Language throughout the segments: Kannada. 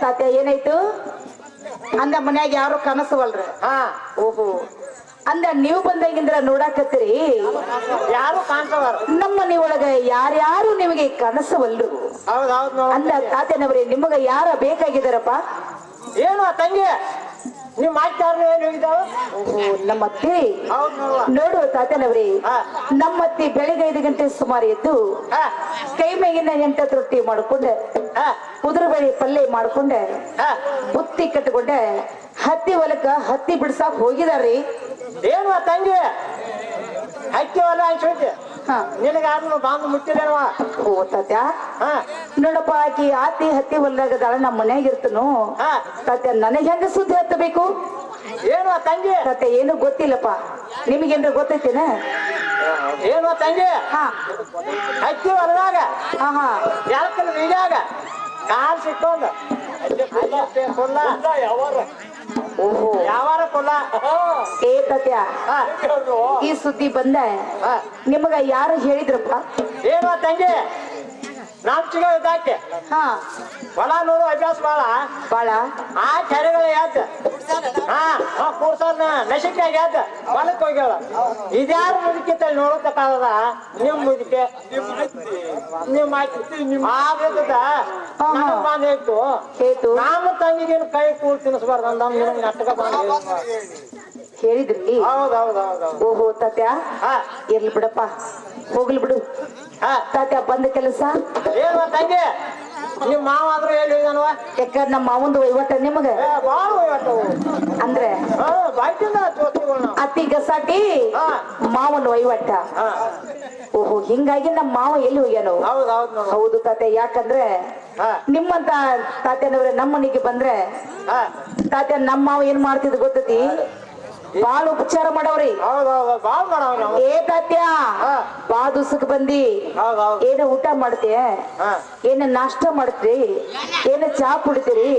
ತಾತ್ಯ ಏನಾಯ್ತು ಅಂದ ಮನ್ಯಾಗ ಯಾರು ಕನಸವಲ್ರಿ ಓಹೋ ಅಂದ ನೀವು ಬಂದಾಗಿಂದ್ರ ನೋಡಾಕತ್ತೀರಿ ಯಾರು ಕಾಣಿಸವಾರ ನಮ್ಮ ಮನಿ ಒಳಗ ಯಾರ್ಯಾರು ನಿಮಗೆ ಕನಸವಲ್ರು ಅಂದ ತಾತ್ಯನವ್ರಿ ನಿಮಗ ಯಾರ ಬೇಕಾಗಿದಾರಪ್ಪ ಏನು ತಂಗಿ ನಿಮ್ ಮಾತಾಡ್ರು ಏನು ಹೇಳಿದಾವ ನಮ್ಮತ್ತಿ ನೋಡು ತಾತನವ್ರಿ ನಮ್ಮತ್ತಿ ಬೆಳಿಗ್ಗೆ 5 ಗಂಟೆ ಸುಮಾರು ಎದ್ದು ಕೈ ಮೇಗಿನ 8 ರೊಟ್ಟಿ ಮಾಡ್ಕೊಂಡೆ ಉದುರು ಬೇಳೆ ಪಲ್ಯ ಮಾಡ್ಕೊಂಡೆ ಬುತ್ತಿ ಕಟ್ಕೊಂಡೆ ಹತ್ತಿ ಹೊಲಕ್ಕ ಹತ್ತಿ ಬಿಡ್ಸಾಕ್ ಹೋಗಿದಾರ್ರಿ ಏನು ತಂಗಿ ಹತ್ತಿ ಹೊಲ ಅನ್ಸೈತೆ ನಿನಗ ಯಾರು ಬಾಂದು ಮುಟ್ಟಿದೇನವ ಓ ತಾತ್ಯ ನೋಡಪ್ಪ ಆಕಿ ಆತಿ ಹತ್ತಿ ಹೊಲ್ದಾಗದಾಳ ನಮ್ಮ ಮನ್ಯಾಗ ಇರ್ತನು ತಾತ್ಯ ನನಗೆ ಹೆಂಗ ಸುದ್ದಿ ಹತ್ತಬೇಕು ಏನು ತಂಗಿ ತಾತ್ಯ ಏನು ಗೊತ್ತಿಲ್ಲಪ್ಪ ನಿಮಗೇನ್ರ ಗೊತ್ತೈತೇನ ಏನು ತಂಗಿ ಹತ್ತಿ ಹೊಲದಾಗ ಎಲ್ಕನ ಬೀಜಾಗ ಕಾಲ್ ಸಿಕ್ಕೊಂಡ ಓಹೋ ಯಾವಾರ ಕೊಲ್ಲ ಏ ತಾತ್ಯ ಈ ಸುದ್ದಿ ಬಂದ ನಿಮಗ ಯಾರು ಹೇಳಿದ್ರಪ್ಪ ಏನು ತಂಗಿ ನಾನ್ ಚಿಗ ಇದ್ದಾಕೆ ಹೊಲ ನೋಡು ಅಭ್ಯಾಸ ಬಾಳ ಆ ಕೆರೆಗಳ ಯಾತ ಕೂರ್ಸನ್ನ ನಶಿಕಾಗ ಯಾತ ಹೊಲಕ್ ಹೋಗ್ಯಾಳ ಇದ್ಯಾರು ಮುದುಕಿತ ನೋಡತಕ್ಕಾಗದ ನಿಮ್ ಮುದುಕೆ ನಿಮ್ ಆಗದ ಬಂದ್ ಹೇಳ್ತು ನಮ್ಮ ತಂಗಿಗೇನು ಕೈ ಕೂಳ್ ತಿನ್ಸ್ಬಾರ್ದು ಅಂದ ನಿನಗ್ ನಾಟಕ ಬಂದ ಹೇಳಿದ್ರಿ ಹೌದೌದೌದು ಓಹೋ ತಾತ್ಯ ಇರ್ಲಿ ಬಿಡಪ್ಪ ಹೋಗ್ಲಿ ಬಿಡು ತಾತ್ಯ ಬಂದ ಕೆಲಸ ಏನು ತಂಗಿ ನಿಮ್ ಮಾವ ಆದ್ರೂ ಹೇಳಿದನವ ಯಾಕ ನಮ್ಮ ಮಾವಂದು ವಹಿವಾಟ ನಿಮಗ ಬಾಳ ಅಂದ್ರೆ ಅತಿ ಗಸಾಟಿ ಮಾವನ ವಹಿವಾಟ ಓಹೋ ಹಿಂಗಾಗಿ ನಮ್ಮ ಮಾವ ಎಲ್ಲಿ ಹೋಗ್ಯಾನೋ ಹೌದು ತಾತ್ಯ ಯಾಕಂದ್ರೆ ನಿಮ್ಮಂತ ತಾತ್ಯನವ್ರೆ ನಮ್ಮ ಮನೆಗೆ ಬಂದ್ರೆ ತಾತ್ಯ ನಮ್ಮ ಮಾವ ಏನ್ ಮಾಡ್ತಿದ್ ಗೊತ್ತೈತಿ ಬಾಳ ಉಪಚಾರ ಮಾಡವ್ರಿ ಏ ತಾತ್ಯ ಬಾ ದಿವ್ಸಕ್ ಬಂದಿ ಏನ ಊಟ ಮಾಡ್ತೀಯ ಏನ ನಾಷ್ಟ ಮಾಡ್ತೀರಿ ಏನ ಚಾ ಕುಡಿತೀರಿ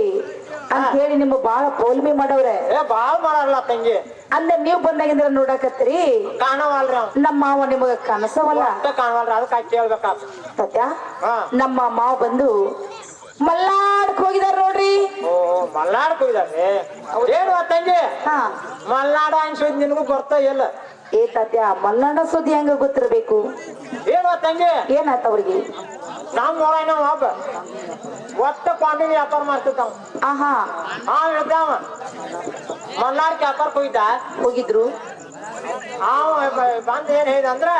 ಅಂತ ಹೇಳಿ ನಿಮ್ಮ ಬಾಳ ಪೋಲ್ಮಿ ಮಾಡವ್ರೆ ಬಾಳ್ ಮಾಡಲ್ಲ ತಂಗಿ ಅಂದ ನೀವ್ ಬಂದಾಗಿಂದ್ರ ನೋಡಕತ್ತೀರಿ ಕಾಣವಲ್ರಿ ನಮ್ಮ ಮಾವ ನಿಮಗ ಕನಸವಲ್ಲ ಕಾಣವಲ್ರಿ ಅದಕ್ಕೆ ಕೇಳ್ಬೇಕ ತಾತ್ಯ ನಮ್ಮ ಮಾವ ಬಂದು ಮಲ್ನಾಡಕ್ ಹೋಗಿದಾರ ನೋಡ್ರಿ ಮಲ್ನಾಡಕ್ ಹೋಗಿದಾರೆ ಏನು ತಂಗಿ ಮಲ್ನಾಡ ಅನ್ಸೋದ್ ನಿನಗೂ ಬರ್ತಾ ಇಲ್ಲ ಏ ತಾತ್ಯ ಮಲ್ನಾಡ ಸುದ್ದಿ ಹೆಂಗ ಗೊತ್ತಿರ್ಬೇಕು ಏನು ತಂಗಿ ಏನಾಯ್ತ ಅವ್ರಿಗೆ ನಮ್ ನೋಡ ಒಬ್ಬ ಒಟ್ಟ ಕ್ವಾಂಟಿಟಿ ವ್ಯಾಪಾರ ಮಾಡ್ತಿದ್ದಾವ ಇದ್ದಾವ ಮಲ್ನಾಡಕ್ಕೆ ವ್ಯಾಪಾರಕ್ಕೆ ಹೋಗಿದ್ರು ಬಂದ್ ಏನ್ ಹೇಳಿದ ಅಂದ್ರ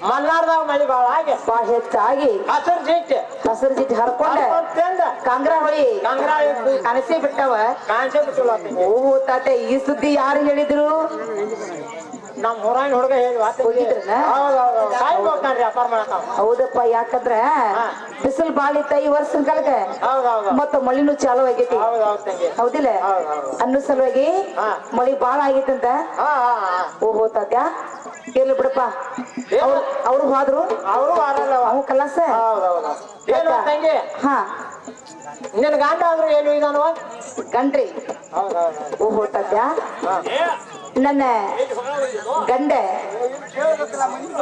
ಮಲ್ನಾಡ್ದಾಗ ಮಳಿ ಬಾಳ ಆಗಿ ಹೆಚ್ಚಾಗಿ ಹಸರು ಜಿಟ್ಟು ಹರ್ಕೊಂಡೆ ಕಾಂಗ್ರಾ ಹೊಳಿ ಕನಸೇ ಬಿಟ್ಟವ ಓಹೋ ತಾತೆ ಈ ಸುದ್ದಿ ಯಾರು ಹೇಳಿದ್ರು ನಮ್ ಹೊರಾಯಿನ ಹುಡುಗ ವ್ಯಾಪಾರ ಮಾಡಕ ಹೌದಪ್ಪ ಯಾಕಂದ್ರ ಬಿಸಿಲು ಬಾಳ ಇತ್ತ ಈ ವರ್ಷ ಕಾಲಕ ಮತ್ತ ಮಳಿನೂ ಚಾಲು ಆಗೈತಿ ಹೌದಿಲ್ಲ ಅನ್ನೋ ಸಲುವಾಗಿ ಮಳಿ ಬಾಳ ಆಗೈತಂತ ಓಹೋ ತಾತ್ಯ ಇರ್ಲಿ ಬಿಡಪ್ಪ ಅವ್ರು ಹೋದ್ರು ಅವು ಕಲಾಸ ತಂಗಿ ನಿನ್ ಗಂಡ ಆದ್ರೂ ಏನು ಇದಾನವ ಗಂಡ್ರಿ ಓಹೋ ತಾತ್ಯ ನನ್ನ ಗಂಡ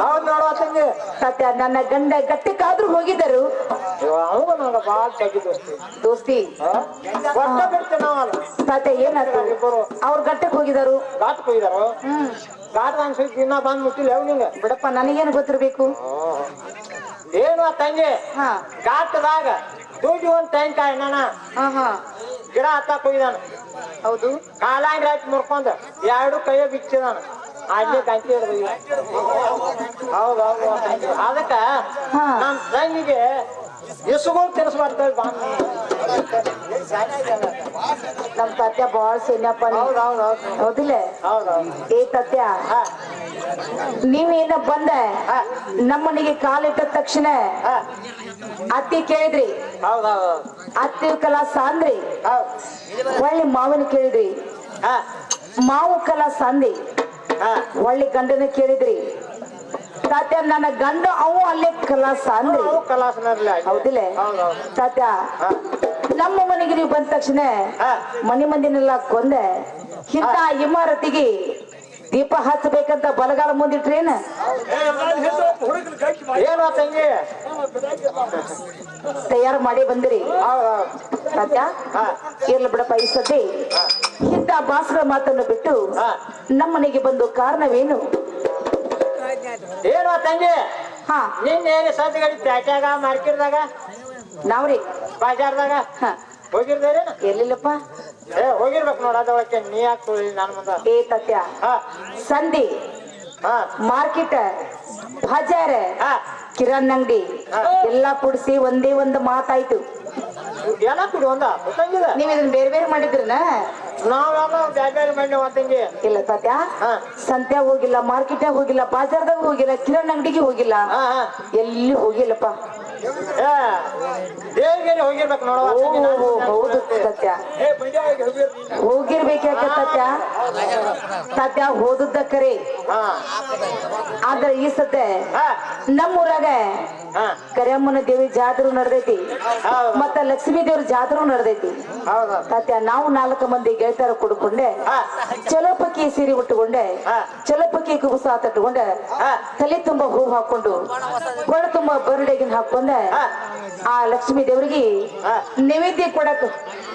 ಹೌದ್ ನೋಡುವ ತಂಗಿ ತಾತ್ಯ ನನ್ನ ಗಂಡ ಗಟ್ಟಕ್ಕಾದ್ರೂ ಹೋಗಿದ್ದರು ದೋಸ್ತಿ ತಾತ್ಯ ಏನಾದ್ರು ಅವ್ರ ಗಟ್ಟಕ್ ಹೋಗಿದರು ಗಾಟ್ ಅನ್ಸೈತಿ ಇನ್ನ ಬಂದ್ ಮುಟ್ಟಿಲ್ಲ ನಿಂಗ ಬಿಡಪ್ಪ ನನಗೇನು ಗೊತ್ತಿರ್ಬೇಕು ಏನು ತಂಗಿ ಘಾಟದಾಗ ದುಡ್ಡು ಒಂದ್ ತೆಂಕಾಯಿ ನಾನ ಗಿಡ ಹತ್ತಾಕ್ ಹೋಗಿದಾನ ಹೌದು ಕಾಲಾಂಗ್ ರಾಯ್ತು ಮುರ್ಕೊಂಡ 2 ಕೈಯ ಬಿಚ್ಚಿದಾನ ಅಲ್ಲೇ ಕಂಕಿ ಹೌದೌದು ಅದಕ್ಕ ನಮ್ ತಂಗಿಗೆ ಎಸುಗಳು ತಿನ್ಸ್ಬಾರ್ದ ನಮ್ ತಾತ್ಯ ಬಾಳ ಸೈನ್ಯಪ್ಪ ಹೌದಿಲ್ಲ ಏ ತಾತ್ಯ ನೀವೇನ ಬಂದ ನಮ್ಮನಿಗೆ ಕಾಲಿಟ್ಟ ತಕ್ಷಣ ಅತ್ತಿ ಕೇಳಿದ್ರಿ ಅತ್ತಿ ಕಲಾಸ ಅಂದ್ರಿ ಒಳ್ಳೆ ಮಾವನ ಕೇಳಿದ್ರಿ ಮಾವು ಕಲಾಸ ಅಂದಿ ಒಳ್ಳೆ ಗಂಡನ ಕೇಳಿದ್ರಿ ತಾತ್ಯ ನನ್ನ ಗಂಡ ಅವು ಅಲ್ಲೇ ಕಲಾಸ ಅಂದ್ರಿ ಹೌದಿಲ್ಲ ತಾತ್ಯ ನಮ್ಮ ಮನೆಗೆ ನೀವು ಬಂದ ತಕ್ಷಣ ಮನೆ ಮಂದಿನೆಲ್ಲ ಕೊಂದೆ ಇಂತ ಇಮಾರತಿಗೆ ದೀಪ ಹಚ್ಚಬೇಕಂತ ಬಲಗಾಲ ಮುಂದಿಟ್ರೇನ ಏನೋ ತಂಗಿ ತಯಾರು ಮಾಡಿ ಬಂದಿರಿ ಸತ್ಯ ಇರ್ಲಿ ಬಿಡಪ್ಪ ಈ ಸದ್ದಿ ಇಂಥ ಭಾಸ್ಕರ ಮಾತನ್ನು ಬಿಟ್ಟು ನಮ್ಮನೆಗೆ ಬಂದು ಕಾರಣವೇನು ಏನೋ ತಂಗಿ ಹಾ ನಿನ್ನೇನು ಸದ್ಗಡಿ ಪ್ಯಾಟ್ಯಾಗ ಮಾರ್ಕೆಟ್ದಾಗ ನಾವ್ರಿ ಬಾಜಾರ್ದಾಗ ಹ ಹೋಗಿರ್ದೇರೇನ ಎಲ್ಲಿಲ್ಲಪ್ಪ ಹೋಗಿರ್ಬೇಕು ನೋಡ ಅದೊಳಕ್ಕೆ ನೀ ಯಾಕೆ ಸುಳ್ಳಿ ನನ್ನ ಮುಂದ ಏ ಸತ್ಯ ಹಾ ಸಂಧಿ ಹಾ ಮಾರ್ಕೆಟ್ ಬಜಾರ್ ಹಾ ಕಿರಾಣಿ ಅಂಗಡಿ ಎಲ್ಲಾ ಕೂಡಿಸಿ ಒಂದೇ ಒಂದು ಮಾತಾಯ್ತು ಎಲ್ಲ ಕುಡಿ ಒಂದ ತಂಗಿದ ನೀವ್ ಇದನ್ನ ಬೇರೆ ಬೇರೆ ಮಾಡಿದ್ರನ ನಾವೆಲ್ಲ ಬ್ಯಾಬ್ಯಾರಿ ಮಾಡಿ ತಂಗಿ ಇಲ್ಲ ಸತ್ಯ ಹಾ ಸಂತ್ಯಾಗ ಹೋಗಿಲ್ಲ ಮಾರ್ಕೆಟ್ನಾಗ ಹೋಗಿಲ್ಲ ಬಾಜಾರ್ದಾಗ ಹೋಗಿಲ್ಲ ಕಿರಾಣಿ ಅಂಗಡಿಗೆ ಹೋಗಿಲ್ಲ ಹಾ ಹಾ ಎಲ್ಲಿ ಹೋಗಿಲ್ಲಪ್ಪ ದೇವ್ರಿಗೆ ಹೋಗಿರ್ಬೇಕು ನೋಡುವ ಓ ಹೌದು ಸತ್ಯ ಹೋಗಿರ್ಬೇಕ್ಯಾಕ ಸತ್ಯ ಸತ್ಯ ಹೋದದ್ದ ಕರೆ ಹಾ ಆದ್ರೆ ಈ ಸದ್ಯ ಹಾ ನಮ್ಮೂರಾಗ ಹಾ ಕರಿಯಮ್ಮನ ದೇವಿ ಜಾತ್ರೆ ನಡೆದೈತಿ ಹೌದು ಮತ್ತ ಲಕ್ಷ್ಮೀ ದೇವ್ರ ಜಾತ್ರೆ ನಡೆದೈತಿ ಹೌದು ಸತ್ಯ ನಾವು 4 ಮಂದಿ ಗೆಳತರ ಕುಡ್ಕೊಂಡೆ ಹಾ ಚಲೋಪಕ್ಕಿ ಸೀರೆ ಉಟ್ಟುಕೊಂಡೆ ಹಾ ಚಲೋಪಕ್ಕಿ ಕುಬುಸ ತಟ್ಟುಕೊಂಡೆ ಹಾ ತಲೆ ತುಂಬಾ ಹೂ ಹಾಕೊಂಡು ಕೊಳ ತುಂಬಾ ಬರ್ಡೆಗಿನ ಹಾಕೊಂಡೆ ಹಾ ಆ ಲಕ್ಷ್ಮೀ ದೇವ್ರಿಗೆ ಹಾ ನೈವೇದ್ಯ ಕೊಡಕ್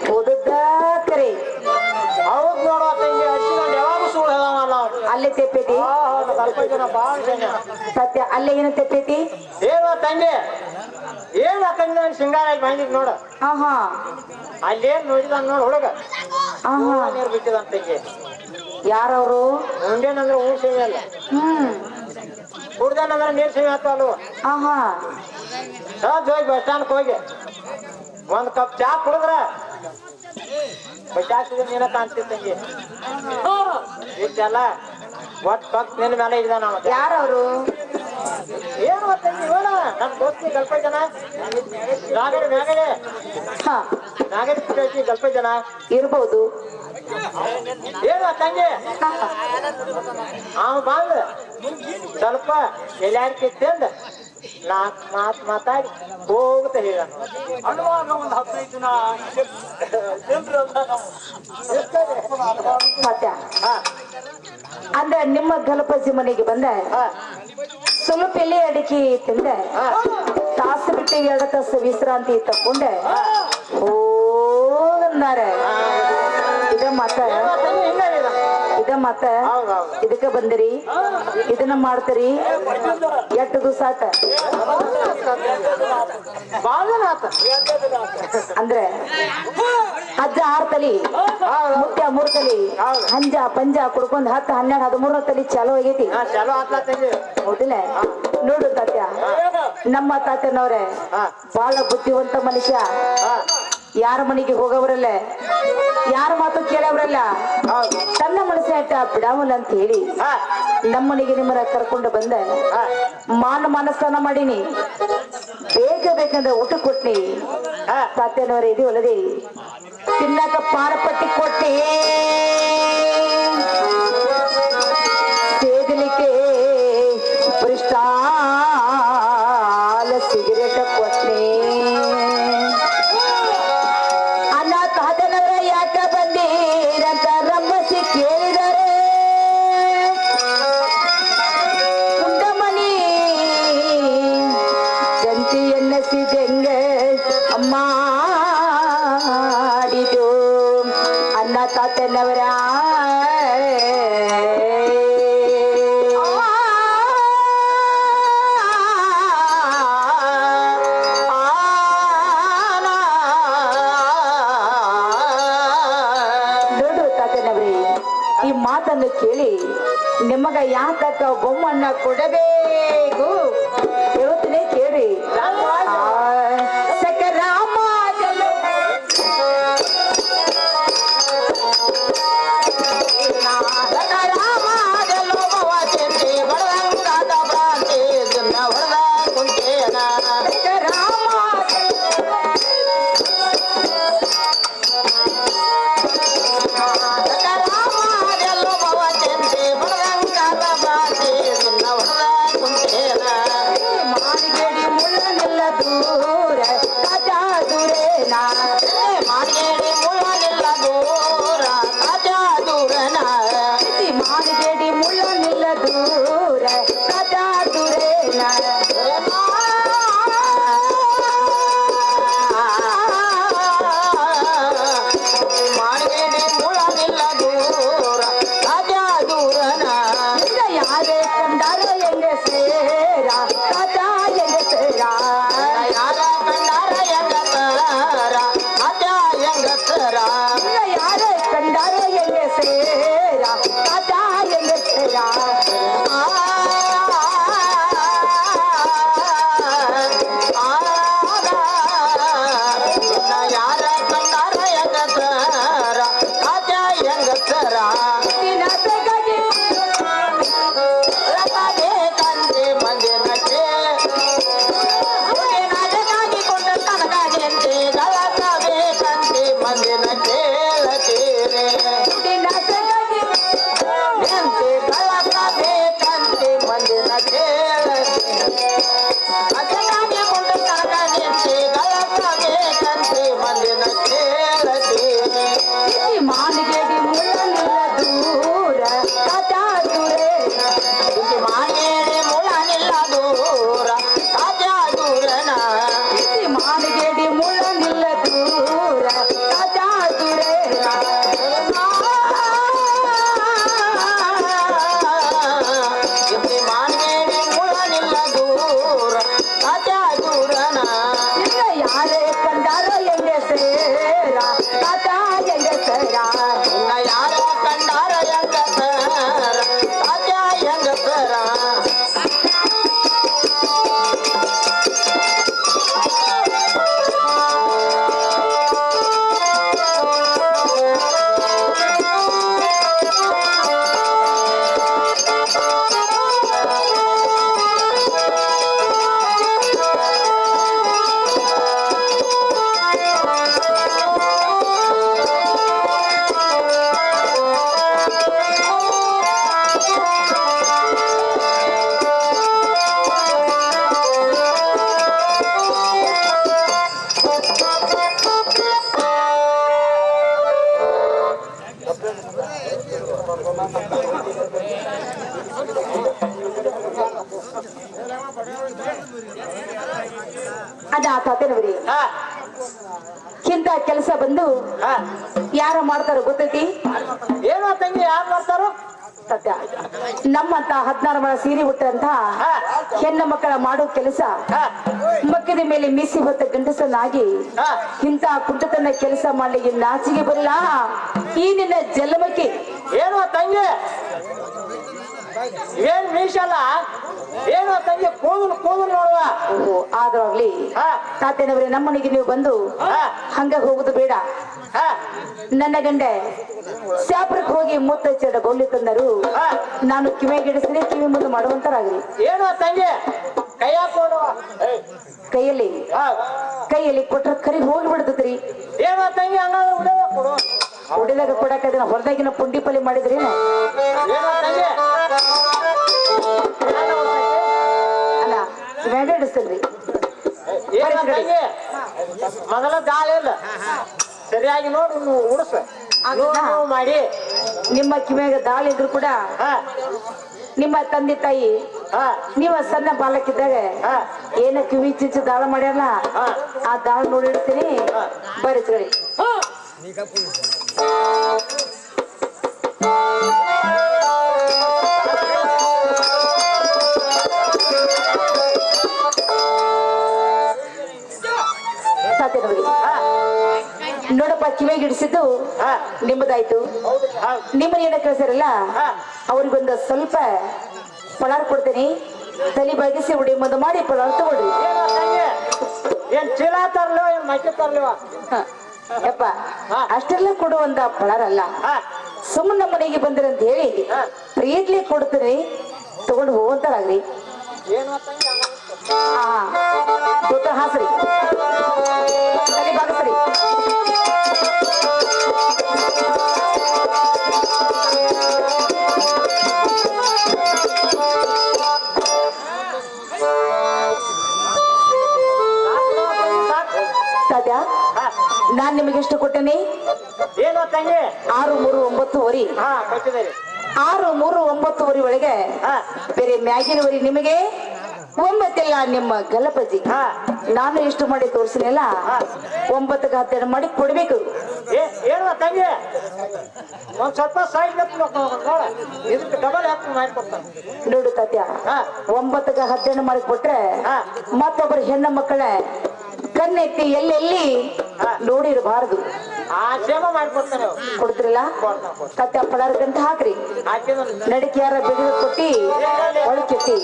ಹೋದದ್ದ ಕರೆ ಹೌದು ನೋಡುವ ತಂಗಿ ಹಚ್ಚಿಕೊಂಡು ಯಾವಾಗ ಸುಳ್ಳು ಹೇಳವ ನಾವು ಅಲ್ಲೇ ತೆಪ್ಪೈತಿ ಸ್ವಲ್ಪ ಜನ ಭಾಳ ಜನ ಸತ್ಯ ಅಲ್ಲೇ ಏನು ತೆಪ್ಪೈತಿ ಏನೋ ತಂಗಿ ಏನ್ ತಂಗಿ ನಾನು ಸಿಂಗಾರ ಆಗಿ ಬಂದಿದ್ ನೋಡು ಆಹಾ ಅಲ್ಲೇನ್ ನೋಡಿದ ನೋಡು ಹುಡುಗ ಆಹಾ ನೀರು ಬಿಟ್ಟಿದ ತಂಗಿ ಯಾರವ್ರು ಮುಂದೇನಂದ್ರೆ ಊರ್ ಸೇವೆ ಅಲ್ಲ ಕುಡ್ದೇನಂದ್ರೆ ನೀರ್ ಸೇವೆ ಆಯ್ತು ಅಲ್ವ ಆಹಾ ಸಹಜ ಹೋಗಿ ಬಸ್ ಸ್ಟ್ಯಾಂಡ್ ಹೋಗಿ ಒಂದ್ ಕಪ್ ಚಾ ಕುಡಿದ್ರ ಬಸ್ ಸ್ಟ್ಯಾಂಡ್ ನೀನ ಕಾಣ್ತಿದ್ ತಂಗಿ ಇಷ್ಟೆಲ್ಲ ಒಟ್ ಪಕ್ ನಿನ್ ಮೇಲೆ ಇದ್ದ ನಾವು ಯಾರವ್ರು ಏನು ತಂಗಿ ನೋಡ ನಮ್ ದೋಸ್ತಿ ಸ್ವಲ್ಪ ಜನ ನಾಗಡಿ ಮ್ಯಾಗಡೆ ಹಾ ನಾಗಡಿ ಸ್ವಲ್ಪ ಜನ ಇರ್ಬೋದು ಏನು ತಂಗಿ ಅವ ಬಂದ ಸ್ವಲ್ಪ ಎಲ್ಲಾರ್ಕಿ ತಿಂದ ನಾಲ್ಕು ಮಾತಾಡಿ ಹೋಗ್ತಾ ಹೇಳ ಒಂದು 15 ದಿನ ಸತ್ಯ ಹಾ ಅಂದ್ರೆ ನಿಮ್ಮ ಗಣಪತಿ ಮನೆಗೆ ಬಂದ ಹಾ ಸ್ವಲ್ಪ ಎಲೆ ಅಡಿಕೆ ತಿಂದೆ ಹಾ ತಾಸು ಬಿಟ್ಟು 2 ತಾಸು ವಿಶ್ರಾಂತಿ ತಕೊಂಡೆ ಹೋಗಂದಾರೆ ಇದ ಮತ್ತ ಇದ ಮತ್ತ ಇದಕ್ಕ ಬಂದಿರಿ ಇದನ್ನ ಮಾಡ್ತೀರಿ ಎಷ್ಟು ದಿವಸ ಆತ ಅಂದ್ರೆ ಅಜ್ಜ 6 ತಲಿ ಮುತ್ಯ 3 ತಲಿ ಹಂಜ ಪಂಜ ಕುಡ್ಕೊಂಡ್ 10 12 13 ತಲಿ ಚಾಲು ಆಗೈತಿ ಹೌದಿಲ್ಲ ನೋಡು ತಾತ್ಯ ನಮ್ಮ ತಾತ್ಯನವ್ರೆ ಬಹಳ ಬುದ್ಧಿವಂತ ಮನುಷ್ಯ ಯಾರ ಮನೆಗೆ ಹೋಗವ್ರಲ್ಲ ಯಾರ ಮಾತು ಕೇಳವ್ರಲ್ಲ ತನ್ನ ಮನಸ್ಸೇ ಆಟ ಬಿಡಾವಲ್ಲ ಅಂತ ಹೇಳಿ ನಮ್ಮನಿಗೆ ನಿಮ್ಮನ್ನ ಕರ್ಕೊಂಡು ಬಂದ ಮಾನಸ್ನಾನ ಮಾಡೀನಿ ಬೇಗ ಬೇಕಂದ್ರೆ ಊಟ ಕೊಟ್ನಿ ತಾತ್ಯನವರೇ ಇದು ಅಲ್ಲದೆ ತಿನ್ನಕ ಪಾರಪಟ್ಟಿ ಕೊಟ್ಟಿ ಸೇದಲಿಕ್ಕೆ ಬ್ರಿಸ್ಟಾಲ ಸಿಗರೇಟ್ ಕೊಟ್ನಿ ಅನ್ನ ತಾತನವರ ಯಾಕ ಬಂದೀರಂತ ರಂಬಸಿ ಕೇಳಿದರೆ ಕುಂಡಮಣಿ ಜಂತಿ ಎನ್ನಸಿದೆಂಗ ಮಾಡಿದು ಅನ್ನ ತಾತನವರ ಈ ಮಾತನ್ನು ಕೇಳಿ ನಿಮಗ ಯಾತಕ್ಕ ಬೊಮ್ಮನ್ನ ಕೊಡಬೇಕು ಹೇಳ್ತೀನಿ ಕೇಳಿ ಕುಂಟೇನ ಯಾರ ಕಂಡಾರ ಹೆಂಗಸರ ರಾಜ ಹೆಂಗಸರ ದಿನಸಗಾಗಿ ಕಂಡೆ ಮಂದಿರಕ್ಕೆ ನಾಟಕಾಗಿ ಕೊಂಡ ತನಗಾಗಿಂತೆ ಗಳಕಬೇಕಂತೆ ಮಂದಿರ ಕೇಳತೀರೆ ದಿನಸಗಾಗಿ ನಿಂತೆ ಗಳಕಬೇಕಂತೆ ಮಂದಿರ ಕೇಳತೀರೆ ಅದಕ್ಕಾಗಿ ಕೊಂಡ ತನಗಾಗಿಂತೆ ಗಳಕಬೇಕಂತೆ ಮಂದಿರ ಕೇಳತೀರೆ ಮಾನಿಗೆಡಿ ಮುಳ್ಳನಿಲ್ಲ ದೂರ ಕಾಚಾದುರೆ ಮಾನೇರಿ ಮುಳನಿಲ್ಲ ದೂರ ಕಾಜಾದೂರನ ಮಾನಿಗೆಡಿ ಮುಳ್ಳನಿಲ್ಲ ದೂರ ಕಾಚಾದುರೆ ಮಾನೇರಿ ಮುಳನಿಲ್ಲ ದೂರ ಕಾಜಾದೂರನ ನಿನ್ನ ಯಾರೇ ಕಂಡಾರ ಎಂಗೆ ಸೇರ ಕಾಚಾ ಎಂಗೆ ಸೇರ ಇನ್ನ ಯಾರ ಕಂಡಾರ ಹೆಂಗಸರ ಕಾಜ ಹೆಂಗಸರ ಅದ ತಾತೇನವ್ರಿ ಹಾ ಇಂಥ ಕೆಲಸ ಬಂದು ಹಾ ಯಾರ ಮಾಡ್ತಾರೋ ಗೊತ್ತೈತಿ ಏನೋ ತಂಗಿ ಯಾರು ಮಾಡ್ತಾರೋ ಸತ್ಯ ನಮ್ಮಂತ 16 ಮಳ ಸೀರೆ ಉಟ್ಟಂತ ಹಾ ಹೆಣ್ಣ ಮಕ್ಕಳ ಮಾಡೋ ಕೆಲಸ ಹಾ ಮಕ್ಕದ ಮೇಲೆ ಮೀಸಿ ಹೊತ್ತ ಗಂಡಸನಾಗಿ ಹಾ ಇಂಥ ಕುಂಟತನ ಕೆಲಸ ಮಾಡ್ಲಿಕ್ಕೆ ನಾಚಿಗೆ ಬರಲ್ಲ ಈ ನಿನ್ನ ಜನ್ಮಕ್ಕೆ ಏನೋ ತಂಗಿ ಏನ್ ಮೀಸಲ್ಲ ಏನೋ ತಂಗಿ ಕೂದಲು ಕೂದಲು ನೋಡುವ ಓಹೋ ಆದ್ರಾಗ್ಲಿ ಹಾ ತಾತೇನವ್ರೆ ನಮ್ಮನಿಗೆ ನೀವು ಬಂದು ಹಾ ಹಂಗ ಹೋಗುದು ಬೇಡ ಹಾ ನನ್ನ ಗಂಡ ಶಾಪುರಕ್ಕೆ ಹೋಗಿ ಮೂತ್ತ ಚೆಡ ಬೌಲಿ ತಂದರು ಹಾ ನಾನು ಕಿವಿಗಿಡಿಸಿದ್ರೆ ಕಿವಿ ಮುಂದೆ ಮಾಡುವಂತರಾಗ್ರಿ ಏನೋ ತಂಗಿ ಕೈಯ ಕೊಡುವ ಕೈಯಲ್ಲಿ ಹಾ ಕೈಯಲ್ಲಿ ಕೊಟ್ರ ಕರಿ ಹೋಗಿ ಬಿಡ್ತದ್ರಿ ಏನೋ ತಂಗಿ ಹಂಗಾದ್ರೆ ಉಡವ ಕೊಡು ಹೊಡಿದಾಗ ಕೊಡಕ ಅದನ್ನ ಹೊರದಾಗಿನ ಪುಂಡಿ ಪಲ್ಲೆ ಮಾಡಿದ್ರಿ ಏನೋ ತಂಗಿ ಅಲ್ಲ ವೇಡ ಹಿಡಿಸ್ತೇನ್ರಿ ಏನೋ ತಂಗಿ ಮೊದಲ ದಾಳ ಇಲ್ಲ ಸರಿಯಾಗಿ ನೋಡು ನೀವು ಉಡ್ಸ ನೋಡು ಮಾಡಿ ನಿಮ್ಮ ಕಿವಿಯಾಗ ದಾಳಿ ಇದ್ರು ಕೂಡ ಹಾ ನಿಮ್ಮ ತಂದೆ ತಾಯಿ ಹಾ ನೀವ ಸಣ್ಣ ಬಾಲಕಿದ್ದಾಗ ಹಾ ಏನ ಕಿವಿ ಚಿಚ್ಚು ದಾಳ ಮಾಡ್ಯಾರಲ್ಲ ಹಾ ಆ ದಾಳ ನೋಡಿರ್ತೀನಿ ಬರಿಸ್ಕೊಳ್ಳಿ ಸಾಧ್ಯ ನೋಡಿ ನೋಡಪ್ಪ ಕಿವಿಗೆ ಹಿಡಿಸಿದ್ದು ಹಾ ನಿಮ್ಮದಾಯ್ತು ಹೌದು ಹೌದು ನಿಮ್ಮನ್ನ ಏನ ಕಳ್ಸಾರಲ್ಲ ಹಾ ಅವ್ರಿಗೊಂದು ಸ್ವಲ್ಪ ಪಲಾರ್ ಕೊಡ್ತೇನೆ ತಲೆ ಬಗ್ಗಿಸಿ ಉಡಿ ಮುಂದೆ ಮಾಡಿ ಪಲಾರ್ ತಗೊಳ್ರಿ ಏನೋ ತಂಗಿ ಏನ್ ಚೀಲ ತರ್ಲೋ ಏನ್ ಮಕ್ಕಿ ತರ್ಲಿವ ಹ. ಯಪ್ಪ ಹಾ. ಅಷ್ಟೆಲ್ಲ ಕೊಡುವಂತ ಪಲಾರ್ ಅಲ್ಲ ಹಾ ಸುಮ್ಮನೆ ನಮ್ಮ ಮನೆಗೆ ಬಂದಿರಂತ ಹೇಳಿ ಹಾ. ಪ್ರೀತ್ಲಿ ಕೊಡ್ತೀನಿ ತಗೊಂಡು ಹೋಗುವಂತಾರಾಗ್ರಿ ಏನೋ ತಂಗಿ ದೂತ ಹಾಸ್ರಿ ತಲೆ ಬಾಗಿಸ್ರಿ ತಾತ್ಯ ಹಾ ನಾನ್ ನಿಮಗೆ ಎಷ್ಟು ಕೊಟ್ಟೇನೆ ಏನೋ ತಂಗಿ 6, 3, 9 ಹಾ ಕೊಟ್ಟಿದ್ದೀರಿ 6, 3, 9 ಒಳಗೆ ಹಾ ಬೇರೆ ಮ್ಯಾಗಿನವರಿ ನಿಮಗೆ ಒಂಬತ್ತಿಲ್ಲ ನಿಮ್ಮ ಗಲಪಜಿ ಹಾ ನಾನು ಎಷ್ಟು ಮಾಡಿ ತೋರಿಸಿನಲ್ಲ ಹಾ 9ಕ್ಕೆ 12 ಮಾಡಿ ಕೊಡ್ಬೇಕು ಏನೋ ತಂಗಿ ಒಂದ್ ಸ್ವಲ್ಪ ಸೈಡ್ ನೋಡ ಇದಕ್ಕೆ ಡಬಲ್ ಹಾಕಿ ಮಾಡಿಕೊಡ್ತಾನೆ ನೋಡು ತಾತ್ಯ ಹಾ 9ಕ್ಕೆ 12 ಮಾಡಿ ಕೊಟ್ರೆ ಹಾ ಮತ್ತೊಬ್ಬರು ಹೆಣ್ಣು ಮಕ್ಕಳ ಕಣ್ಣೆತ್ತಿ ಎಲ್ಲೆಲ್ಲಿ ಹಾ. ನೋಡಿರಬಾರದು ಆ ಸೇವ ಮಾಡಿಕೊಡ್ತಾನೆ ಕೊಡ್ತಿರಲ್ಲ ಕೊಡ್ತಾನೆ ತಾತ್ಯ ಪಡಾರ್ಗಂತ ಹಾಕ್ರಿ ಹಾಕಿದ ನಡಿಕೆ ಯಾರ ಬೆಳೆದು ಕೊಟ್ಟಿ ಒಳಕೆತ್ತಿ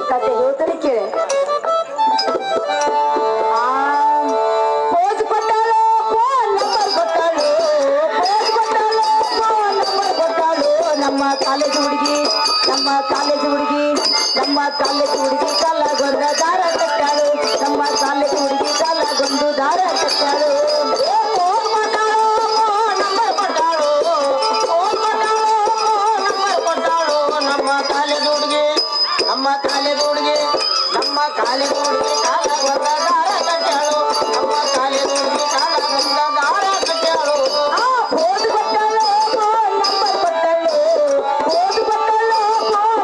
ತಾತ್ಯ ಹೇಳ್ತಾರೆ ಕೇಳೆ ಪೋಜ್ ಕೊಟ್ಟಾಳು ಕಾಲೇಜ್ ಹುಡುಗಿ ನಮ್ಮ ಕಾಲೇಜ್ ಹುಡುಗಿ ಕಾಲಗೊಂದ ದಾರ ಕಟ್ಟಾಳು ನಮ್ಮ ಕಾಲೇಜ್ ಹುಡುಗಿ ಕಾಲಗೊಂದು ದಾರ ಕಟ್ಟಾಳು ನಂಬರ್ ಕೊಟ್ಟಾಳು ನಮ್ಮ ಕಾಲೇಜ್ ಹುಡುಗಿ ನಮ್ಮ ಕಾಲೇಜ್ ಹುಡುಗಿ ನಮ್ಮ ಕಾಲೇಜ್ ಹುಡುಗಿ ಕಾಲಗೊಂದ ದಾರ ಕಟ್ಟಾಳು ನಮ್ಮ ಕಾಲೇಜ್ ಹುಡುಗಿ ಕಾಲಗೊಂದ ದಾರ ಕಟ್ಟಾಳು ಓದು ಕೊಟ್ಟಾಳು ನಂಬರ್ ಕೊಟ್ಟಾಳು ಓದು ಕೊಟ್ಟಾಳು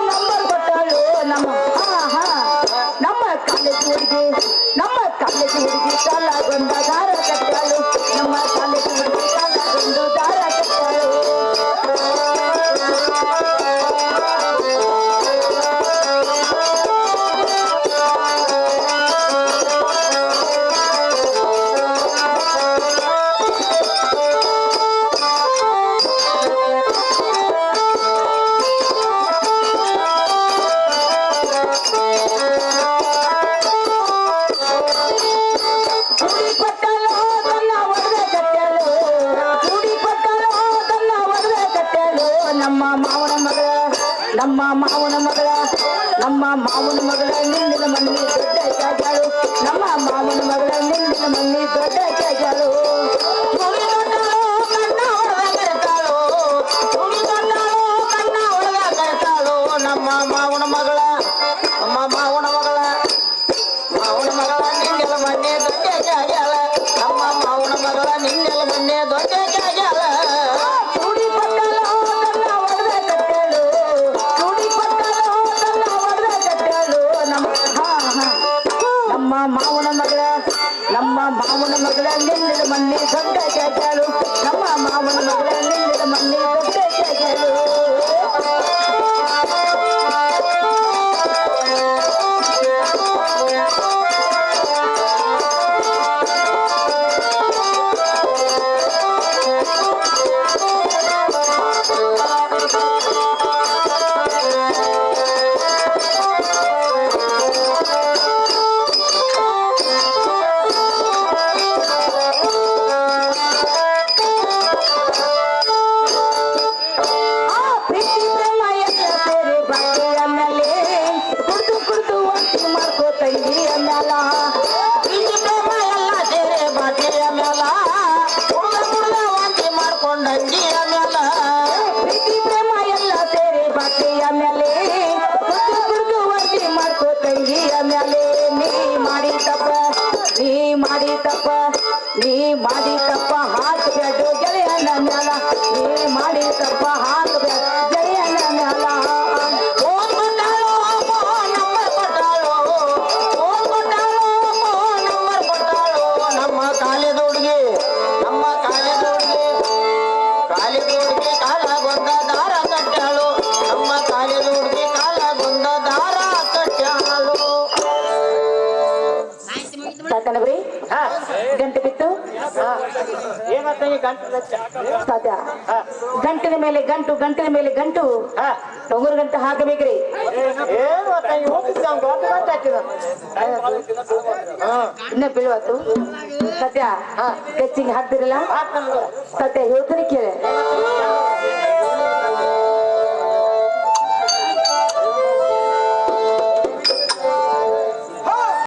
ನಂಬರ್ ಕೊಟ್ಟಾಳು ನಮ್ಮ ನಮ್ಮ ಕಾಲೇಜ್ ಹುಡುಗಿ ನಮ್ಮ ಕಾಲೇಜ್ ಹುಡುಗಿ ಕಾಲಗೊಂದ ದಾರ ಕಟ್ಟಾಳು ನಮ್ಮ ಕಾಲೇಜ್ ಹುಡುಗಿ ಕಾಲಗೊಂದು ದಾರ ಕಟ್ಟಾಳು ಕುಡಿ ಕೊಟ್ಟಳು ತನ್ನ ಒಡವೆ ಕಟ್ಟಾಳು ಕುಡಿ ಕೊಟ್ಟಳು ತನ್ನ ಒಡವೆ ಕಟ್ಟಾಳು ನಮ್ಮ ಮಾವನ ಮಗಳ ನಮ್ಮ ಮಾವನ ಮಗಳ ನಮ್ಮ ಮಾವನ ಮಗಳ ನಿಂದಿನ ಮಣ್ಣಿ ದೊಡ್ಡ ಜಾಜಾಳು ನಮ್ಮ ಮಾವನ ಮಗಳ ನಿಂದಿನ ಮಣ್ಣಿ ದೊಡ್ಡ ಜಾಜಾಳು ಕುಡಿ ಕೊಟ್ಟಾಳು ಕಣ್ಣ ಹೊಡೆದ ಕರೆತಾಳು ಕುಡಿ ಕೊಟ್ಟಾಳು ಕಣ್ಣ ಹೊಡೆದ ಕರೆತಾಳು ನಮ್ಮ ಮಾವನ ಮಗಳ ನಮ್ಮ ಮಾವನ ಮಗಳ ನಿನ್ನೆಲ ಮಣ್ಣೆ ದೊಡ್ಡ ಜಾಗ್ಯಾಳ ನಮ್ಮ ಮಾವನ ಮಗಳ ನಿನ್ನೆಲ ಮಣ್ಣೆ ದೊಡ್ಡ ಜಾಗ್ಯಾಳ ಕುಡಿ ಕೊಟ್ಟಳು ತನ್ನ ಒಡವೆ ಕಟ್ಟಾಳು ಕುಡಿ ಕೊಟ್ಟಳು ತನ್ನ ಒಡವೆ ಕಟ್ಟಾಳು ನಮ್ಮ ಮಾವನ ಮಗಳ ನಮ್ಮ ಮಾವನ ಮಗಳ ನಿಂದಿನ ಮಣ್ಣಿ ದೊಡ್ಡ ಜಾಜಾಳು ನಮ್ಮ ಮಾವನ ಮಗಳ ನಿಂದಿನ ಮಣ್ಣಿ ದೊಡ್ಡ ಜಾಜಾಳು ಆ ಪ್ರೀತಿ ಪ್ರೇಮ ಎಲ್ಲ ಸೇರಿ ಬಾಕಿಯ ಮೇಲೆ ಕುಡ್ದು ಕುಡ್ದು ವಾಂತಿ ಮಾಡ್ಕೋ ತಂಗಿಯ ಮ್ಯಾಲ ಪ್ರೀತಿ ಪ್ರೇಮ ಎಲ್ಲ ಸೇರೆ ಬಾಟಿಯ ಮ್ಯಾಲ ಕುಡ್ದ ಕುಡ್ದ ವಾಂತಿ ಮಾಡ್ಕೊಂಡಂಗಿಯ ಮ್ಯಾಲ ಪ್ರೀತಿ ಪ್ರೇಮ ಎಲ್ಲ ಸೇರಿ ಬಾಕಿಯ ಮೇಲೆ ಕುಡ್ದು ಕುಡ್ದು ವಾಂತಿ ಮಾಡ್ಕೋ ತಂಗಿಯ ಮೇಲೆ ನೀ ಮಾಡಿ ತಪ್ಪ ನೀ ಮಾಡಿ ತಪ್ಪ ನೀ ಮಾಡಿ ತಪ್ಪ ಹಾಕಬೇಡು ಗೆಳೆಯನ ಮ್ಯಾಲ ನೀ ಮಾಡಿ ತಪ್ಪ ಹಾಕಬೇಡ ಗೆಳೆಯನ ಮ್ಯಾಲ ಫೋನ್ ಕೊಟ್ಟಾಳು ನಂಬರ್ ಕೊಟ್ಟಾಳು ಫೋನ್ ಕೊಟ್ಟಾಳು ನಂಬರ್ ಕೊಟ್ಟಾಳು ನಮ್ಮ ಕಾಲೇಜ್ ಹುಡುಗಿ ನಮ್ಮ ಕಾಲೇಜ್ ಹುಡುಗಿ ಕಾಲಗೊಂದ ದಾರ ಕಟ್ಟಾಳು ನಮ್ಮ ಕಾಲೇಜ್ ಹುಡುಗಿ ಕಾಲಗೊಂದ ದಾರ ಕಟ್ಟಾಳು ತಾತನಬ್ರಿ ಗಂಟೆ ಬಿತ್ತು ಏನಂತ ಈ ಗಂಟು ತಾತ ಗಂಟಿನ ಮೇಲೆ ಗಂಟು ಗಂಟಿನ ಮೇಲೆ ಗಂಟು ಟೊಂಗುರು ಗಂಟು ಹಾಕಬೇಕ್ರಿ ಏನು ಹೋಗಿದ್ದ ದೊಡ್ಡ ಗಂಟು ಹಾಕಿದ ಇನ್ನ ಬೀಳ್ವತ್ತು ಸತ್ಯ ಕಚ್ಚಿಗೆ ಹಾಕ್ತಿರಲ್ಲ ಸತ್ಯ ಹೇಳ್ತೀನಿ ಕೇಳಿ